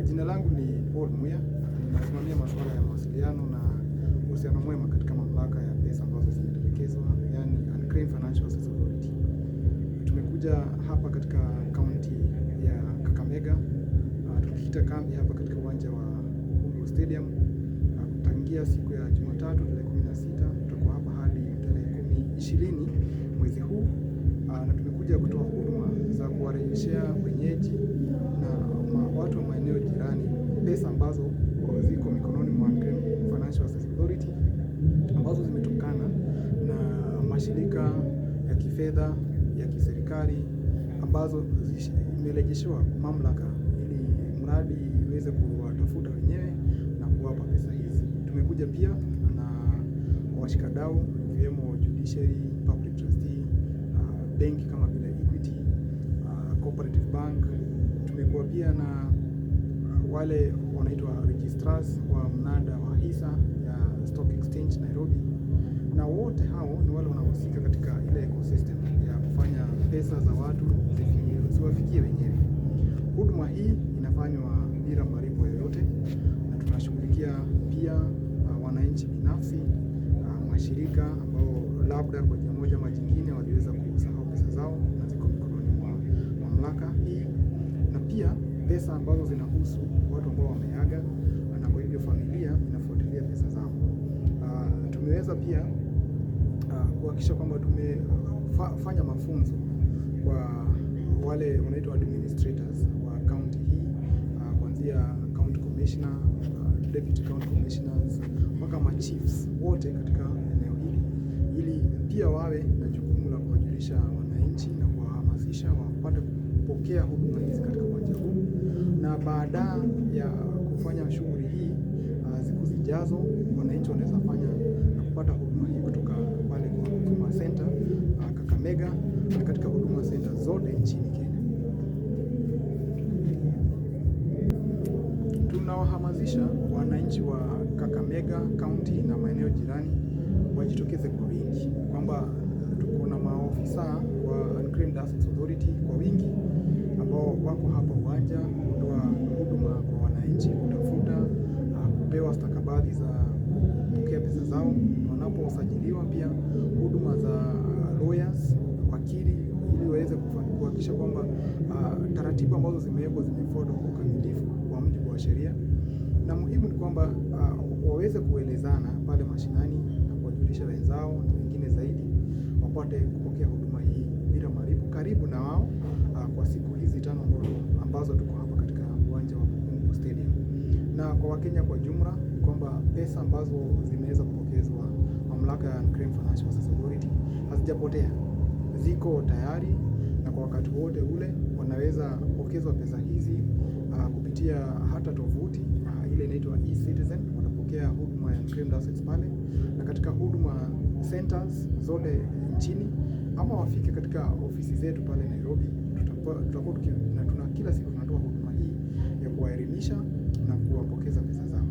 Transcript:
Jina langu ni Paul Muya, ninasimamia masuala ya mawasiliano na uhusiano mwema katika mamlaka ya pesa ambazo zimetelekezwa, yani Unclaimed Financial Assets Authority. Tumekuja hapa katika kaunti ya Kakamega, tukikita kambi hapa katika uwanja wa Uhuru Stadium kutangia siku ya Jumatatu tarehe 16, tutakuwa hapa hadi tarehe 20 mwezi huu, na tumekuja kutoa huduma za kuwarejeshea wenyeji na watu wa maeneo jirani pesa ambazo ziko mikononi mwa Unclaimed Financial Assets Authority ambazo zimetokana na mashirika ya kifedha ya kiserikali ambazo zimerejeshewa mamlaka ili mradi iweze kuwatafuta wenyewe na kuwapa pesa hizi. Tumekuja pia na washikadau ikiwemo Judiciary, Public Trustee, benki kama vile Equity, Cooperative Bank. Tumekuwa pia na wale wanaitwa registrars wa mnada wa hisa ya Stock Exchange Nairobi, na wote hao ni wale wanaohusika katika ile ecosystem ya kufanya pesa za watu ziwafikie wenyewe. Huduma hii inafanywa bila malipo yoyote, na tunashughulikia pia wananchi binafsi, mashirika ambao labda kwa njia moja ama nyingine waliweza kusahau pesa zao na ziko mikononi mwa mamlaka hii, na pia pesa ambazo zinahusu watu ambao wameaga na kwa hivyo familia inafuatilia pesa zao. Tumeweza pia kuhakikisha kwamba tumefanya mafunzo kwa wale wanaitwa administrators wa county hii, kuanzia county commissioner, deputy county commissioners mpaka ma chiefs wote katika eneo hili, ili pia wawe na jukumu la kuwajulisha wananchi na kuwahamasisha wapate kupokea huduma hizi katika uwanja huu. Na baada ya kufanya shughuli hii, siku zijazo wananchi wanaweza fanya na kupata huduma hii kutoka pale kwa Huduma Center Kakamega na katika Huduma Center zote nchini Kenya. Tunawahamasisha wananchi wa Kakamega County na maeneo jirani wajitokeze kwa wingi, kwamba tuko na maofisa wa Unclaimed Assets Authority kwa wingi ambao wako hapa uwanja kutoa huduma kwa wananchi, kutafuta kupewa stakabadhi za kupokea pesa zao, wanaposajiliwa pia huduma za lawyers, wakili, ili waweze kuhakikisha kwamba taratibu ambazo zimewekwa zimefuatwa kwa ukamilifu kwa mujibu wa sheria. Na muhimu ni kwamba waweze kuelezana pale mashinani na kuwajulisha wenzao na wengine zaidi wapate kupokea huduma hii bila malipo karibu na wao kwa siku hizi 5 ambazo tuko hapa katika uwanja wa Uhuru Stadium. Na kwa Wakenya kwa jumla kwamba pesa ambazo zimeweza kupokezwa mamlaka ya Unclaimed Financial Assets Authority hazijapotea, ziko tayari, na kwa wakati wote ule wanaweza pokezwa pesa hizi kupitia hata tovuti ile inaitwa eCitizen. Watapokea huduma ya Unclaimed Assets pale na katika huduma centers zote nchini, ama wafike katika ofisi zetu pale Nairobi. Tutakuwa na kila siku tunatoa huduma hii ya kuwaelimisha na kuwapokeza pesa zao.